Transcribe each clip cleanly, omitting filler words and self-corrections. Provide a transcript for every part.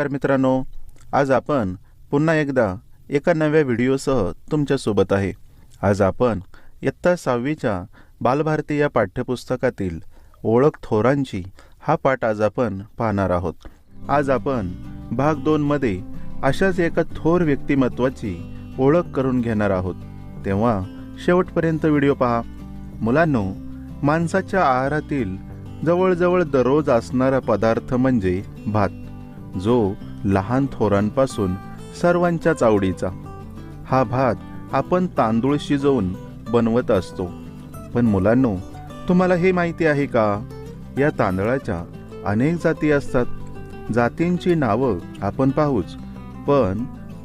नमस्कार मित्रांनो, आज आपण पुन्हा एकदा एका नव्या व्हिडिओसह तुमच्यासोबत आहे। आज आपण इयत्ता 6वीच्या बालभारती या पाठ्यपुस्तकातील ओळख थोरांची हा पाठ आज आपण पाहणार आहोत। आज आपण भाग 2 मध्ये अशाच एका थोर व्यक्तिमत्वाची ओळख करून घेणार आहोत, तेव्हा शेवटपर्यंत व्हिडिओ पहा। मुलांनो, माणसाच्या आहारातील जवळजवळ दररोज असणारा पदार्थ म्हणजे भात, जो लहान थोरांपासून सर्वांच्याच आवडीचा। हा भात आपण तांदूळ शिजवून बनवत असतो, पण मुलांनो, तुम्हाला हे माहिती आहे का, या तांदळाच्या अनेक जाती असतात। जातींची नावं आपण पाहूच, पण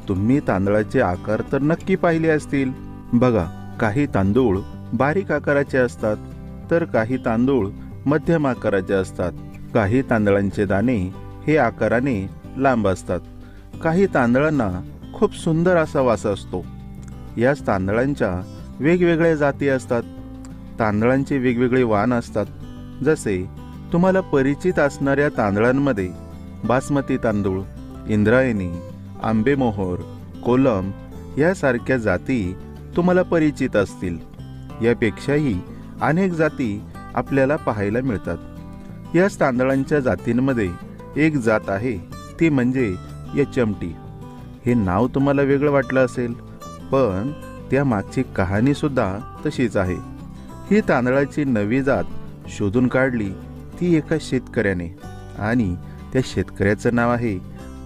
तुम्ही तांदळाचे आकार तर नक्की पाहिले असतील। बघा, काही तांदूळ बारीक आकाराचे असतात, तर काही तांदूळ मध्यम आकाराचे असतात। काही तांदळांचे दाणे हे आकाराने लांब असतात। काही तांदळांना खूप सुंदर असा वास असतो। याच तांदळांच्या वेगवेगळ्या जाती असतात। तांदळांचे वेगवेगळे वाण असतात। जसे तुम्हाला परिचित असणाऱ्या तांदळांमध्ये बासमती तांदूळ, इंद्रायणी, आंबेमोहोर, कोलम यासारख्या जाती तुम्हाला परिचित असतील। यापेक्षाही अनेक जाती आपल्याला पाहायला मिळतात। याच तांदळांच्या जातींमध्ये एक जात आहे, ती म्हणजे एचएमटी। हे नाव तुम्हाला वेगळं वाटलं असेल, पण त्या मागची कहाणी सुद्धा तशीच आहे। ही तांदळाची नवी जात शोधून काढली ती एका शेतकऱ्याने, आणि त्या शेतकऱ्याचं नाव आहे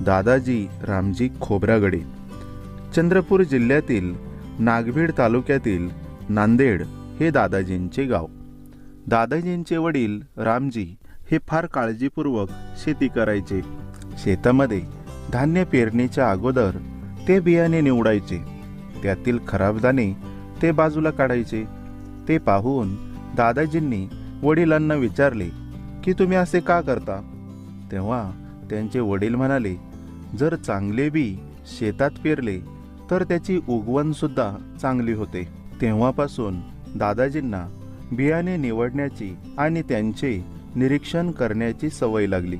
दादाजी रामजी खोब्रागडे। चंद्रपूर जिल्ह्यातील नागभीड तालुक्यातील नांदेड हे दादाजींचे गाव। दादाजींचे वडील रामजी हे फार काळजीपूर्वक शेती करायचे। शेतामध्ये धान्य पेरणीच्या अगोदर ते बियाणे निवडायचे, त्यातील खराब दाणे ते बाजूला काढायचे। ते पाहून दादाजींनी वडिलांना विचारले की तुम्ही असे का करता? तेव्हा त्यांचे वडील म्हणाले, जर चांगले बी शेतात पेरले तर त्याची उगवण सुद्धा चांगली होते। तेव्हापासून दादाजींना बियाणे निवडण्याची आणि त्यांचे निरीक्षण करण्याची सवय लागली।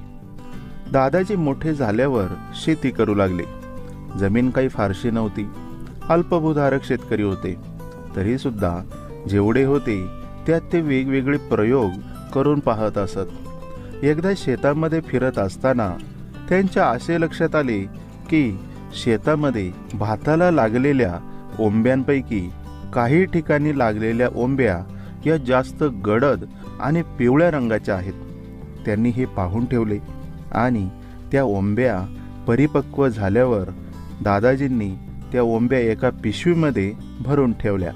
दादाजी मोठे झाल्यावर शेती करू लागले। जमीन काही फारशी नव्हती, अल्पभूधारक शेतकरी होते, तरी सुद्धा जेवढे होते त्यात ते वेगवेगळे प्रयोग करून पाहत असत। एकदा शेतामध्ये फिरत असताना त्यांच्या असे लक्षात आले की शेतामध्ये भाताला लागलेल्या ओंब्यांपैकी काही ठिकाणी लागलेल्या ओंब्या या जास्त गडद आणि पिवळ्या रंगाच्या आहेत। त्यांनी हे पाहून ठेवले आणि त्या ओंब्या परिपक्व झाल्यावर दादाजींनी त्या ओंब्या एका पिशवीमध्ये भरून ठेवल्या।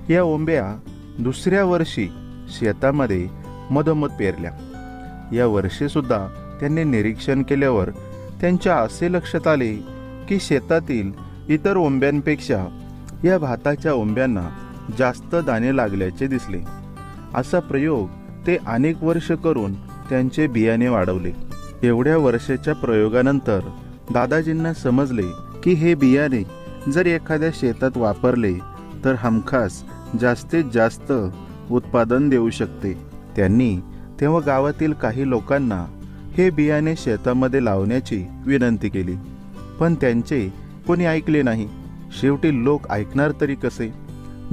या ओंब्या दुसऱ्या वर्षी शेतामध्ये मधोमध पेरल्या। या वर्षी सुद्धा त्यांनी निरीक्षण केल्यावर त्यांच्या असे लक्षात आले की शेतातील इतर ओंब्यांपेक्षा या भाताच्या ओंब्यांना जास्त दाणे लागल्याचे दिसले। असा प्रयोग ते अनेक वर्ष करून त्यांचे बियाणे वाढवले। एवढ्या वर्षाच्या प्रयोगानंतर दादाजींना समजले की हे बियाणे जर एखाद्या शेतात वापरले तर हमखास जास्तीत जास्त उत्पादन देऊ शकते। त्यांनी तेव्हा गावातील काही लोकांना हे बियाणे शेतामध्ये लावण्याची विनंती केली, पण त्यांचे कोणी ऐकले नाही। शेवटी लोक ऐकणार तरी कसे,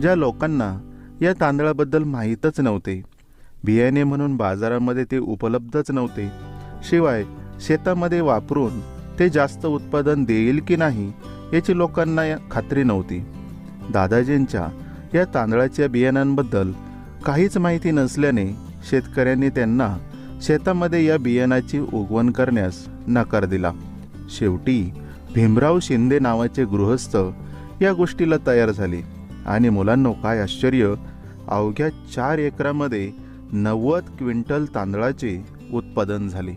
ज्या लोकांना या तांदळाबद्दल माहीतच नव्हते, बियाणे म्हणून बाजारामध्ये ते उपलब्धच नव्हते, शिवाय शेतामध्ये वापरून ते जास्त उत्पादन देईल की नाही याची लोकांना खात्री नव्हती। दादाजींच्या या तांदळाच्या बियाणांबद्दल काहीच माहिती नसल्याने शेतकऱ्यांनी त्यांना शेतामध्ये या बियाणाची उगवण करण्यास नकार दिला। शेवटी भीमराव शिंदे नावाचे गृहस्थ या गोष्टीला तयार झाले, आणि मुलांनो, काय आश्चर्य, अवघ्या 4 एकरामध्ये 90 क्विंटल तांदळाचे उत्पादन झाले।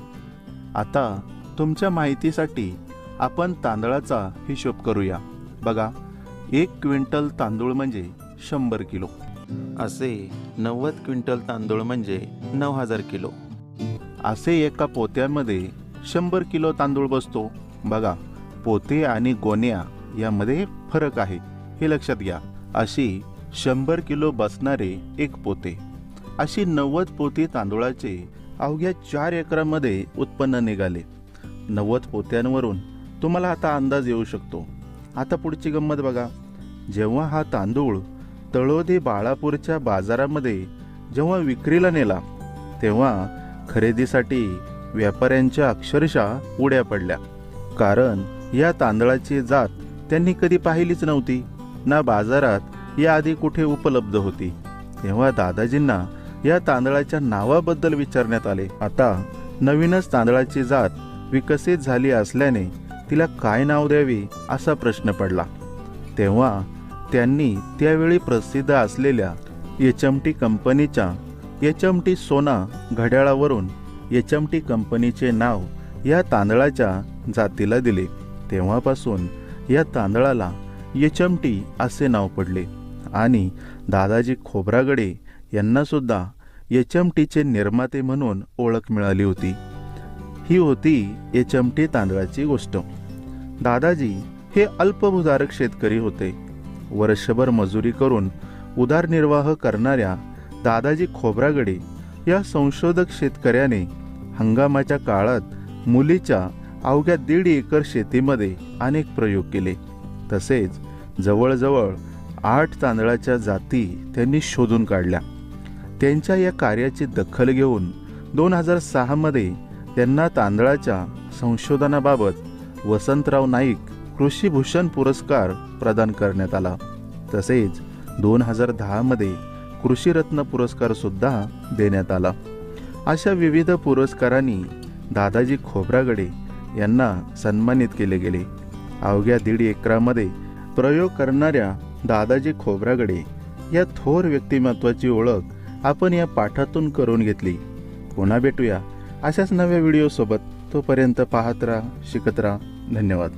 आता तुमच्या माहितीसाठी आपण तांदळाचा हिशोब करूया। बघा, 1 क्विंटल तांदूळ म्हणजे 100 किलो, असे 90 क्विंटल तांदूळ म्हणजे 9000 किलो। असे एका पोत्यामध्ये 100 किलो तांदूळ बसतो। बघा, पोते आणि गोण्या यामध्ये फरक आहे, हे लक्षात घ्या। अशी 100 किलो बसणारे एक पोते, अशी 90 पोती तांदूळाचे अवघ्या 4 एकरामध्ये उत्पन्न निघाले। 90 पोत्यांवरून तुम्हाला आता अंदाज येऊ शकतो. आता पुढची गंमत बघा. जेव्हा हा तांदूळ तळोदे बाळापूरच्या बाजारामध्ये जेव्हा विक्रीला नेला तेव्हा खरेदीसाठी व्यापाऱ्यांच्या अक्षरशः उड्या पडल्या. कारण या तांदळाची जात त्यांनी कधी पाहिलीच नव्हती, ना बाजारात याआधी कुठे उपलब्ध होती. तेव्हा दादाजींना या तांदळाच्या नावाबद्दल विचारण्यात आले. आता नवीनच तांदळाची जात विकसित झाली असल्याने तिला काय नाव द्यावे असा प्रश्न पडला. तेव्हा त्यांनी त्यावेळी प्रसिद्ध असलेल्या एचएमटी कंपनीच्या एचएमटी सोना घड्याळावरून एचएमटी कंपनीचे नाव या तांदळाच्या जातीला दिले. तेव्हापासून या तांदळाला एचएमटी असे नाव पडले आणि दादाजी खोब्रागडे यांना सुद्धा एचएमटीचे निर्माते म्हणून ओळख मिळाली होती. ही होती एचएमटी तांदळाची गोष्ट. दादाजी हे अल्पभूधारक शेतकरी होते. वर्षभर मजुरी करून उदरनिर्वाह करणाऱ्या दादाजी खोब्रागडे या संशोधक शेतकऱ्याने हंगामाच्या काळात मुलीच्या अवघ्या 1.5 एकर शेतीमध्ये अनेक प्रयोग केले. तसेच जवळजवळ 8 तांदळाच्या जाती त्यांनी शोधून काढल्या. त्यांच्या या कार्याची दखल घेऊन 2006 मध्ये त्यांना तांदळाच्या संशोधनाबाबत वसंतराव नाईक कृषीभूषण पुरस्कार प्रदान करण्यात आला. तसेच 2010 मध्ये कृषीरत्न पुरस्कार सुद्धा देण्यात आला. अशा विविध पुरस्कारांनी दादाजी खोब्रागडे यांना सन्मानित केले गेले. अवघ्या 1.5 एकरामध्ये प्रयोग करणाऱ्या दादाजी खोब्रागडे या थोर व्यक्तिमत्वाची ओळख आपण या पाठातून करून घेतली. पुन्हा भेटूया अशाच नव्या व्हिडिओसोबत. तोपर्यंत पाहत राहा, शिकत राहा. धन्यवाद.